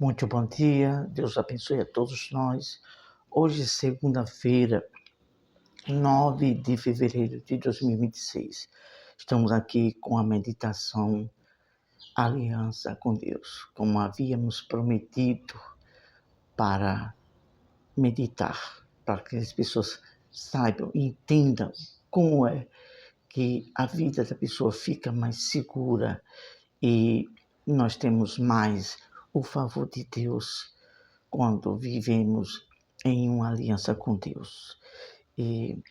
Muito bom dia, Deus abençoe a todos nós. Hoje, segunda-feira, 9 de fevereiro de 2026. Estamos aqui com a meditação Aliança com Deus, como havíamos prometido para meditar, para que as pessoas saibam e entendam como é que a vida da pessoa fica mais segura e nós temos mais o favor de Deus quando vivemos em uma aliança com Deus. E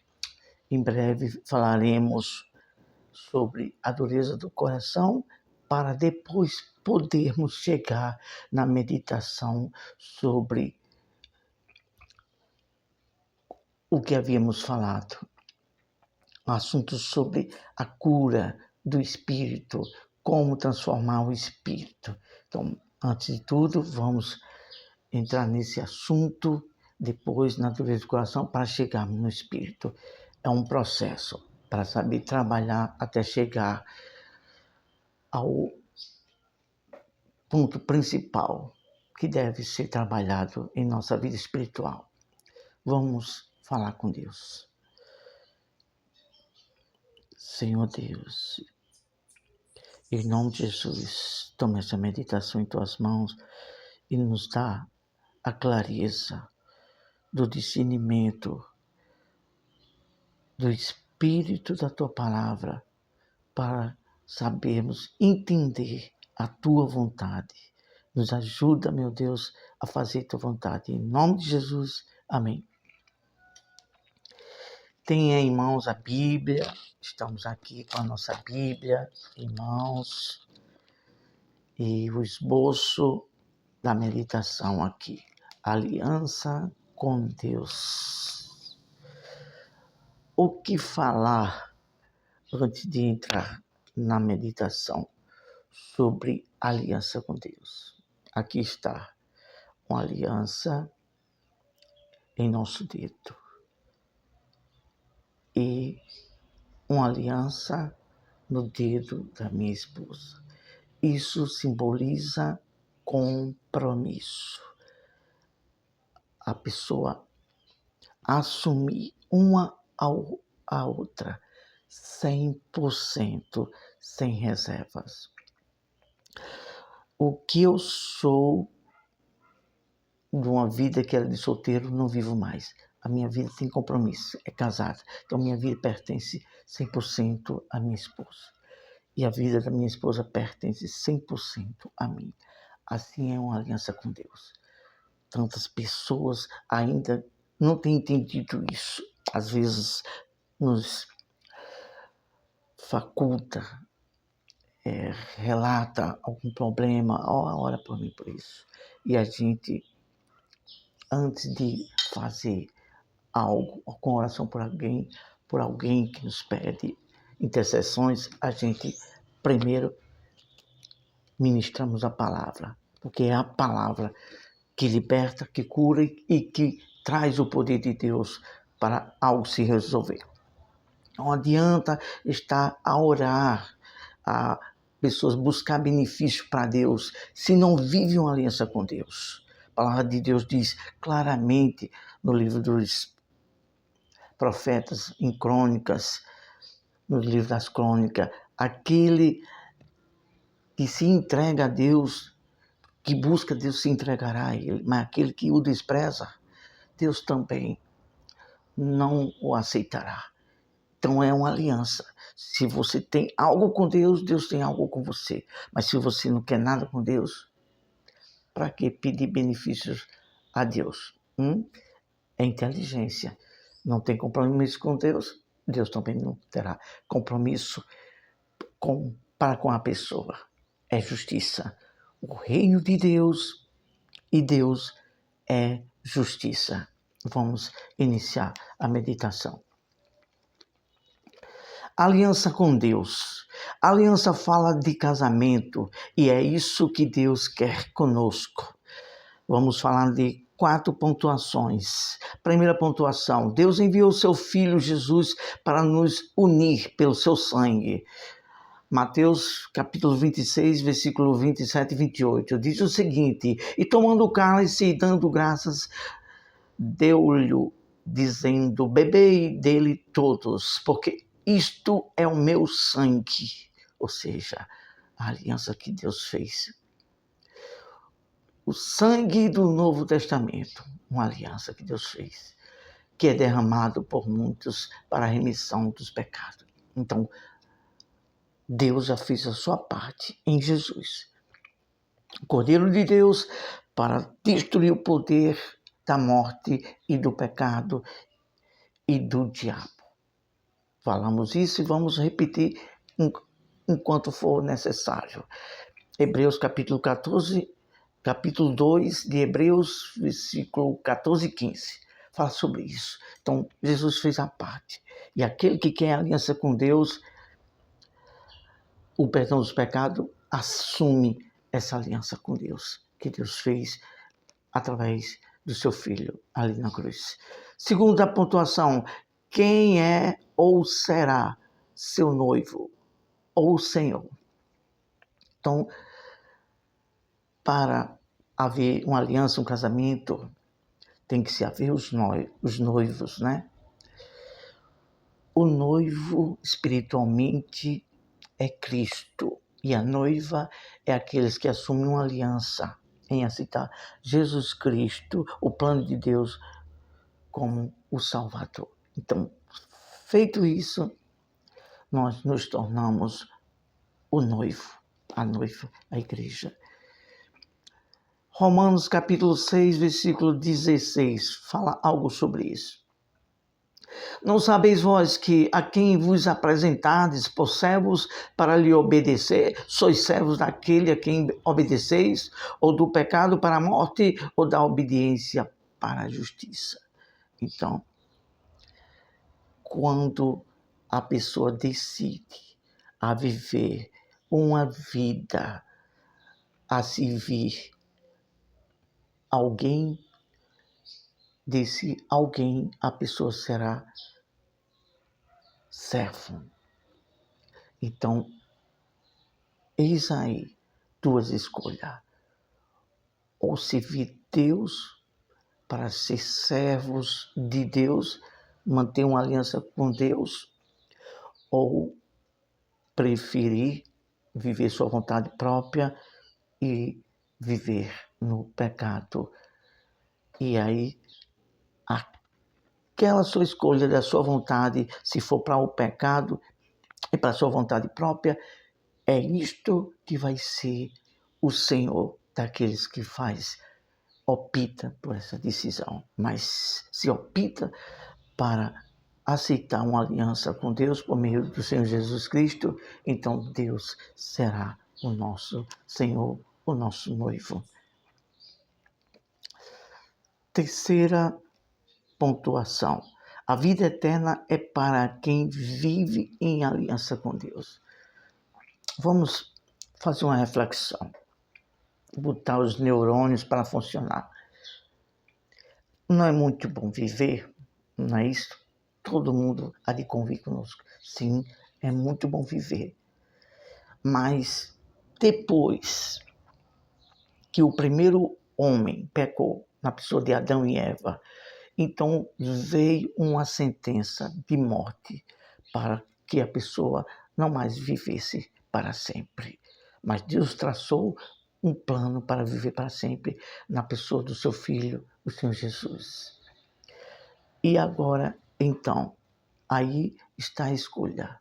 em breve falaremos sobre a dureza do coração para depois podermos chegar na meditação sobre o que havíamos falado. Assuntos sobre a cura do espírito, como transformar o espírito. Então, antes de tudo, vamos entrar nesse assunto, depois na dureza do coração, para chegarmos no espírito. É um processo para saber trabalhar até chegar ao ponto principal que deve ser trabalhado em nossa vida espiritual. Vamos falar com Deus. Senhor Deus, em nome de Jesus, toma essa meditação em tuas mãos e nos dá a clareza do discernimento do Espírito da Tua Palavra para sabermos entender a Tua vontade. Nos ajuda, meu Deus, a fazer Tua vontade. Em nome de Jesus, amém. Tenha em mãos a Bíblia, estamos aqui com a nossa Bíblia em mãos e o esboço da meditação aqui. Aliança com Deus. O que falar antes de entrar na meditação sobre aliança com Deus? Aqui está uma aliança em nosso dedo e uma aliança no dedo da minha esposa. Isso simboliza compromisso. A pessoa assumir uma a outra 100% sem reservas. O que eu sou de uma vida que era de solteiro, não vivo mais. A minha vida tem compromisso, é casada. Então, minha vida pertence 100% à minha esposa. E a vida da minha esposa pertence 100% a mim. Assim é uma aliança com Deus. Tantas pessoas ainda não têm entendido isso. Às vezes nos faculta, relata algum problema, ora por mim por isso. E a gente, antes de fazer algo, com oração por alguém que nos pede intercessões, a gente primeiro ministramos a palavra, porque é a palavra que liberta, que cura e que traz o poder de Deus para algo se resolver. Não adianta estar a orar, a pessoas buscar benefício para Deus, se não vive uma aliança com Deus. A palavra de Deus diz claramente no livro dos profetas, em crônicas, no livro das crônicas, aquele que se entrega a Deus, que busca Deus, se entregará a Ele, mas aquele que o despreza, Deus também não o aceitará. Então é uma aliança. Se você tem algo com Deus, Deus tem algo com você. Mas se você não quer nada com Deus, para que pedir benefícios a Deus? É inteligência. Não tem compromisso com Deus, Deus também não terá compromisso para com a pessoa. É justiça. O reino de Deus e Deus é justiça. Vamos iniciar a meditação. Aliança com Deus. A aliança fala de casamento e é isso que Deus quer conosco. Vamos falar de 4 pontuações. Primeira pontuação: Deus enviou seu Filho Jesus para nos unir pelo seu sangue. Mateus capítulo 26, versículo 27 e 28, diz o seguinte: e tomando o cálice e dando graças, deu-lhe, dizendo: bebei dele todos, porque isto é o meu sangue. Ou seja, a aliança que Deus fez. O sangue do Novo Testamento, uma aliança que Deus fez, que é derramado por muitos para a remissão dos pecados. Então, Deus já fez a sua parte em Jesus. O Cordeiro de Deus para destruir o poder da morte e do pecado e do diabo. Falamos isso e vamos repetir enquanto for necessário. Hebreus capítulo 14, capítulo 2 de Hebreus, versículo 14 e 15. Fala sobre isso. Então, Jesus fez a parte. E aquele que quer aliança com Deus, o perdão dos pecados, assume essa aliança com Deus, que Deus fez através do seu Filho ali na cruz. Segunda pontuação: quem é ou será seu noivo ou Senhor? Então, para haver uma aliança, um casamento, tem que se haver os noivos, né? O noivo espiritualmente é Cristo e a noiva é aqueles que assumem uma aliança em aceitar Jesus Cristo, o plano de Deus, como o Salvador. Então, feito isso, nós nos tornamos o noivo, a noiva, a igreja. Romanos capítulo 6, versículo 16, fala algo sobre isso. Não sabeis vós que a quem vos apresentardes por servos para lhe obedecer, sois servos daquele a quem obedeceis, ou do pecado para a morte, ou da obediência para a justiça. Então, quando a pessoa decide a viver uma vida a servir alguém, desse alguém a pessoa será servo. Então, eis aí duas escolhas: ou servir Deus para ser servos de Deus, manter uma aliança com Deus, ou preferir viver sua vontade própria e viver no pecado. E aí, aquela sua escolha da sua vontade, se for para o pecado e para a sua vontade própria, é isto que vai ser o Senhor daqueles que opta por essa decisão. Mas se opta para aceitar uma aliança com Deus por meio do Senhor Jesus Cristo, então Deus será o nosso Senhor, o nosso noivo. Terceira pontuação: a vida eterna é para quem vive em aliança com Deus. Vamos fazer uma reflexão, botar os neurônios para funcionar. Não é muito bom viver, não é isso? Todo mundo há de convir conosco. Sim, é muito bom viver. Mas depois que o primeiro homem pecou, na pessoa de Adão e Eva, então veio uma sentença de morte para que a pessoa não mais vivesse para sempre. Mas Deus traçou um plano para viver para sempre na pessoa do seu Filho, o Senhor Jesus. E agora, então, aí está a escolha.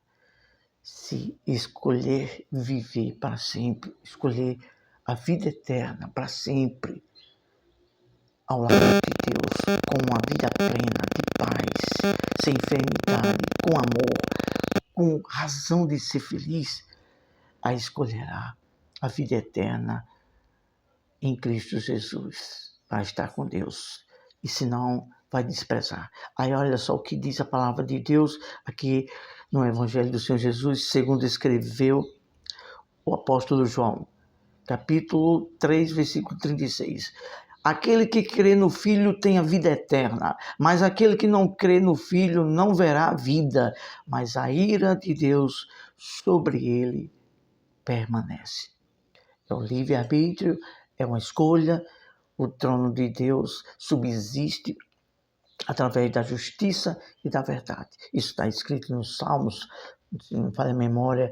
Se escolher viver para sempre, escolher a vida eterna para sempre, ao lado de Deus, com uma vida plena, de paz, sem enfermidade, com amor, com razão de ser feliz, aí escolherá a vida eterna em Cristo Jesus, para estar com Deus. E senão, vai desprezar. Aí olha só o que diz a palavra de Deus aqui no Evangelho do Senhor Jesus, segundo escreveu o apóstolo João, capítulo 3, versículo 36. Aquele que crê no Filho tem a vida eterna, mas aquele que não crê no Filho não verá a vida, mas a ira de Deus sobre ele permanece. É o livre-arbítrio, é uma escolha. O trono de Deus subsiste através da justiça e da verdade. Isso está escrito nos Salmos, se não me falha a memória,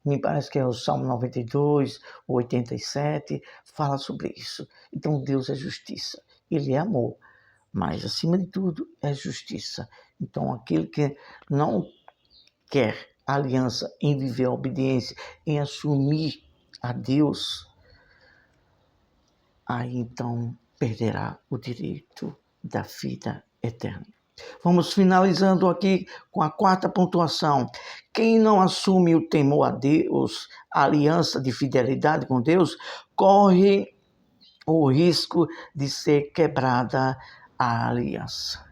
me parece que é o Salmo 92, 87, fala sobre isso. Então Deus é justiça, Ele é amor, mas acima de tudo é justiça. Então aquele que não quer aliança em viver a obediência, em assumir a Deus, aí então perderá o direito da vida eterna. Vamos finalizando aqui com a quarta pontuação. Quem não assume o temor a Deus, a aliança de fidelidade com Deus, corre o risco de ser quebrada a aliança.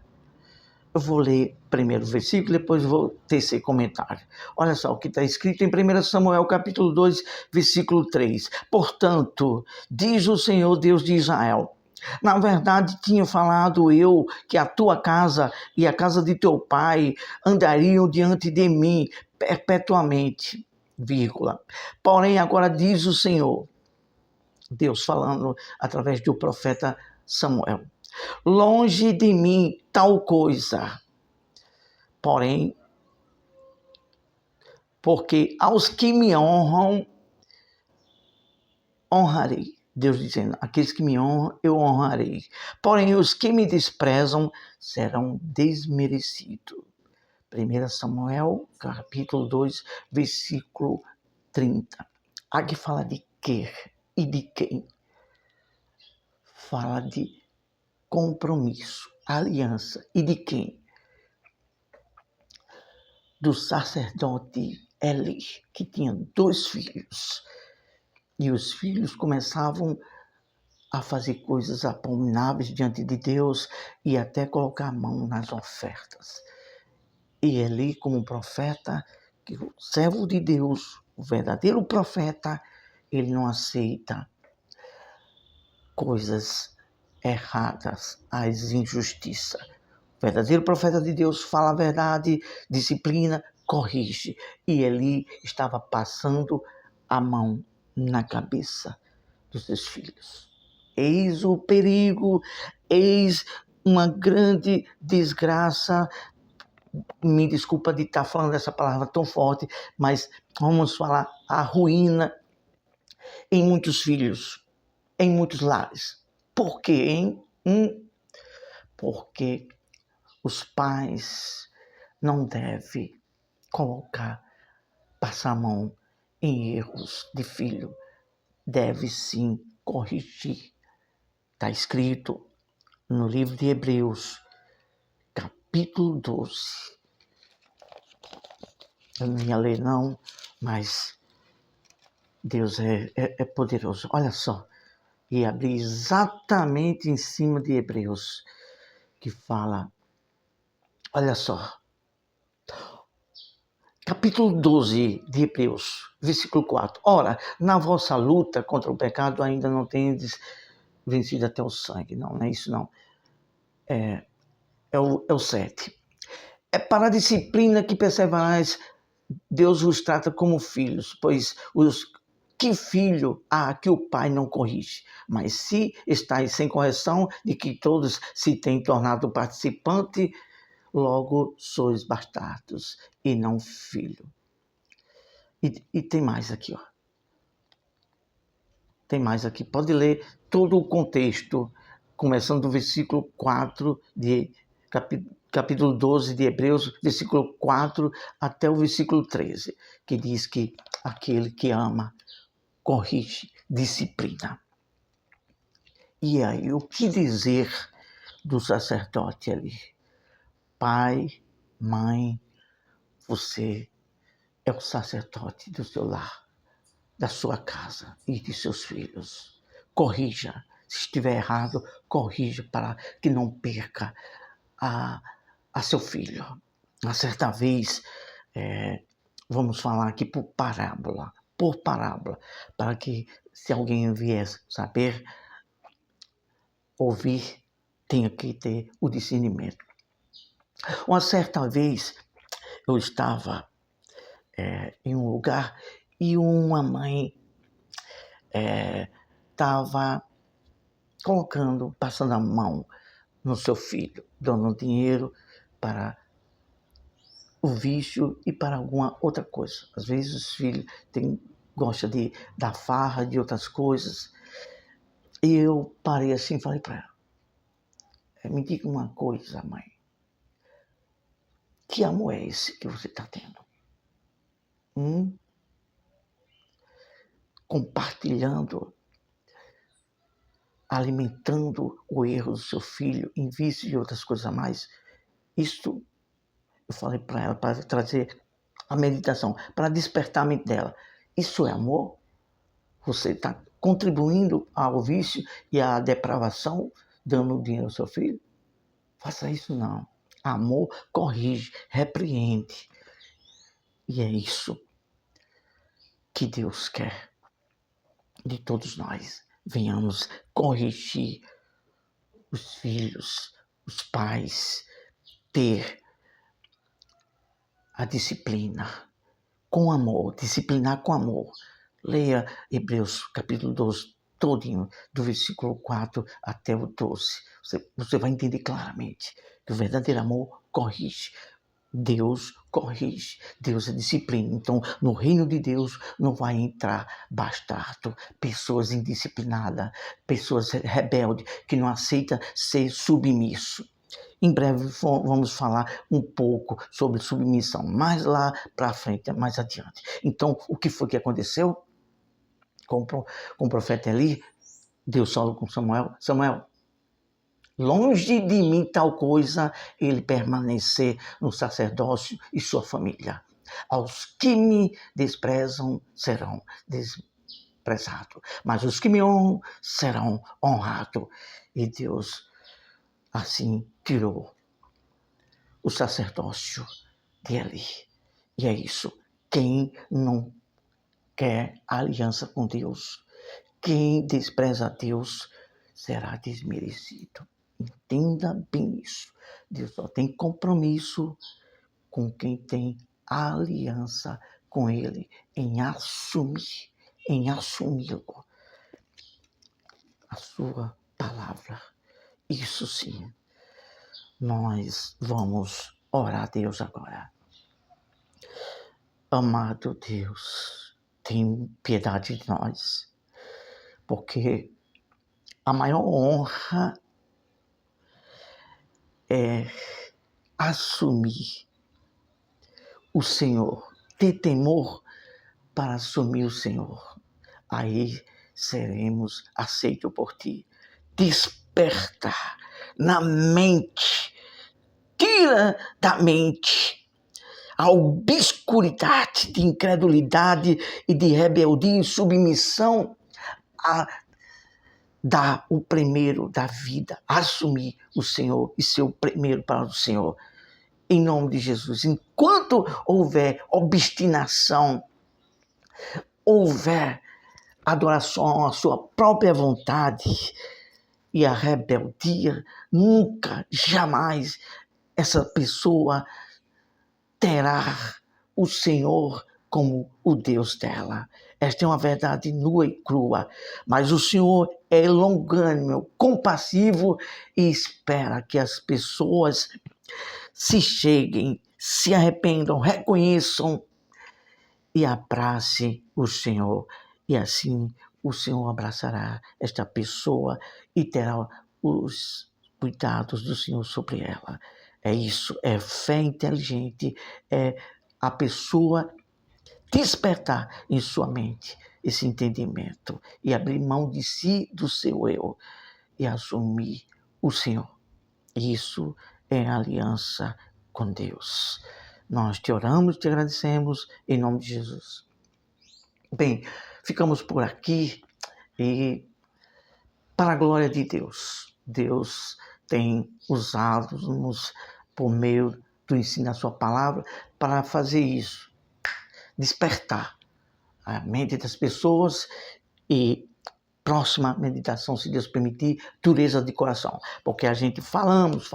Eu vou ler primeiro o versículo, depois vou tecer comentário. Olha só o que está escrito em 1 Samuel, capítulo 2, versículo 3. Portanto, diz o Senhor Deus de Israel, na verdade tinha falado eu que a tua casa e a casa de teu pai andariam diante de mim perpetuamente, vírgula. Porém, agora diz o Senhor, Deus falando através do profeta Samuel, longe de mim tal coisa, porém, porque aos que me honram, honrarei. Deus dizendo, aqueles que me honram, eu honrarei. Porém, os que me desprezam serão desmerecidos. 1 Samuel, capítulo 2, versículo 30. Aqui fala de quê e de quem? Fala de compromisso, aliança. E de quem? Do sacerdote Eli, que tinha 2 filhos. E os filhos começavam a fazer coisas abomináveis diante de Deus e até colocar a mão nas ofertas. E Eli, como profeta, que o servo de Deus, o verdadeiro profeta, ele não aceita coisas erradas, as injustiças. O verdadeiro profeta de Deus fala a verdade, disciplina, corrige. E Eli estava passando a mão na cabeça dos seus filhos. Eis o perigo, eis uma grande desgraça. Me desculpa de estar falando essa palavra tão forte, mas vamos falar a ruína em muitos filhos, em muitos lares. Por quê, hein? Porque os pais não devem passar a mão em erros de filho. Deve sim corrigir. Está escrito no livro de Hebreus, capítulo 12. Eu não ia ler não, mas Deus é poderoso. Olha só, e abri exatamente em cima de Hebreus, que fala, olha só, capítulo 12 de Hebreus, versículo 4. Ora, na vossa luta contra o pecado ainda não tendes vencido até o sangue. Não é isso não. É o 7. É para a disciplina que perseverais, Deus vos trata como filhos, pois que filho há que o pai não corrige? Mas se estáis sem correção, de que todos se têm tornado participante, logo sois bastardos e não filho. E tem mais aqui, ó. Tem mais aqui. Pode ler todo o contexto, começando do versículo 4 de capítulo 12 de Hebreus, versículo 4 até o versículo 13, que diz que aquele que ama, corrige, disciplina. E aí, o que dizer do sacerdote ali? Pai, mãe, você é o sacerdote do seu lar, da sua casa e de seus filhos. Corrija. Se estiver errado, corrija para que não perca a seu filho. Uma certa vez, vamos falar aqui por parábola, para que se alguém vier saber, ouvir, tenha que ter o discernimento. Uma certa vez, eu estava em um lugar e uma mãe estava passando a mão no seu filho, dando dinheiro para o vício e para alguma outra coisa. Às vezes os filhos gostam de dar farra, de outras coisas. E eu parei assim e falei para ela, me diga uma coisa, mãe. Que amor é esse que você está tendo? Compartilhando, alimentando o erro do seu filho em vício e outras coisas a mais. Isso eu falei para ela, para trazer a meditação, para despertar a mente dela. Isso é amor? Você está contribuindo ao vício e à depravação, dando dinheiro ao seu filho? Faça isso não. Amor corrige, repreende. E é isso que Deus quer de todos nós. Venhamos corrigir os filhos, os pais, ter a disciplina com amor, disciplinar com amor. Leia Hebreus capítulo 12 todinho, do versículo 4 até o 12. Você vai entender claramente que o verdadeiro amor corrige. Deus corrige, Deus é disciplina. Então, no reino de Deus não vai entrar bastardo, pessoas indisciplinadas, pessoas rebeldes, que não aceitam ser submisso. Em breve vamos falar um pouco sobre submissão, mais lá para frente, mais adiante. Então, o que foi que aconteceu com o profeta Eli? Deus falou com Samuel, longe de mim tal coisa, ele permanecer no sacerdócio e sua família. Aos que me desprezam serão desprezados, mas os que me honram serão honrados. E Deus assim tirou o sacerdócio de Eli. E é isso. Quem não quer aliança com Deus, quem despreza a Deus, será desmerecido. Entenda bem isso. Deus só tem compromisso com quem tem aliança com Ele, em assumi-lo, a sua palavra. Isso sim. Nós vamos orar a Deus agora. Amado Deus, tem piedade de nós, porque a maior honra é assumir o Senhor, ter temor para assumir o Senhor. Aí seremos aceitos por ti. Desperta na mente, tira da mente a obscuridade de incredulidade e de rebeldia e submissão a dar o primeiro da vida, assumir o Senhor e ser o primeiro para o Senhor. Em nome de Jesus. Enquanto houver obstinação, houver adoração à sua própria vontade e a rebeldia, nunca, jamais essa pessoa terá o Senhor como o Deus dela. Esta é uma verdade nua e crua, mas o Senhor é longânimo, compassivo e espera que as pessoas se cheguem, se arrependam, reconheçam e abracem o Senhor. E assim o Senhor abraçará esta pessoa e terá os cuidados do Senhor sobre ela. É isso, é fé inteligente, é a pessoa despertar em sua mente esse entendimento e abrir mão de si, do seu eu, e assumir o Senhor. Isso é aliança com Deus. Nós te oramos, te agradecemos, em nome de Jesus. Bem, ficamos por aqui e, para a glória de Deus, Deus tem usado-nos por meio do ensino da sua palavra para fazer isso, despertar a mente das pessoas e próxima meditação, se Deus permitir, dureza de coração. Porque a gente falamos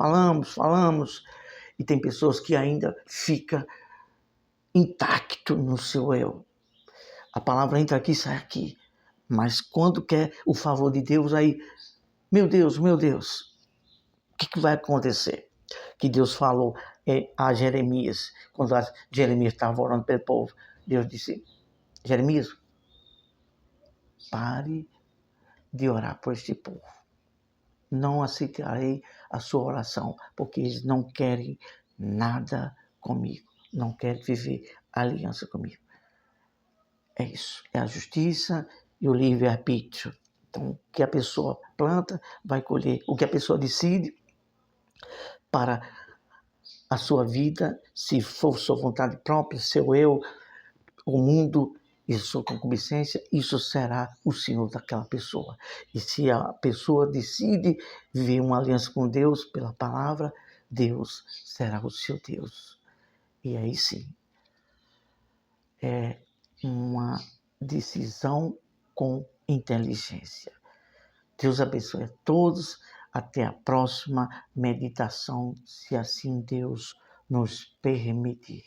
e tem pessoas que ainda ficam intacto no seu eu. A palavra entra aqui e sai aqui. Mas quando quer o favor de Deus, aí, meu Deus, o que vai acontecer? Que Deus falou a Jeremias, quando Jeremias estava orando pelo povo, Deus disse, Jeremias, pare de orar por este povo. Não aceitarei a sua oração, porque eles não querem nada comigo, não querem viver aliança comigo. É isso, é a justiça e o livre-arbítrio. Então, o que a pessoa planta, vai colher. O que a pessoa decide para a sua vida, se for sua vontade própria, seu eu, o mundo e sua concupiscência, isso será o Senhor daquela pessoa. E se a pessoa decide viver uma aliança com Deus pela palavra, Deus será o seu Deus. E aí sim, é uma decisão com inteligência. Deus abençoe a todos. Até a próxima meditação, se assim Deus nos permitir.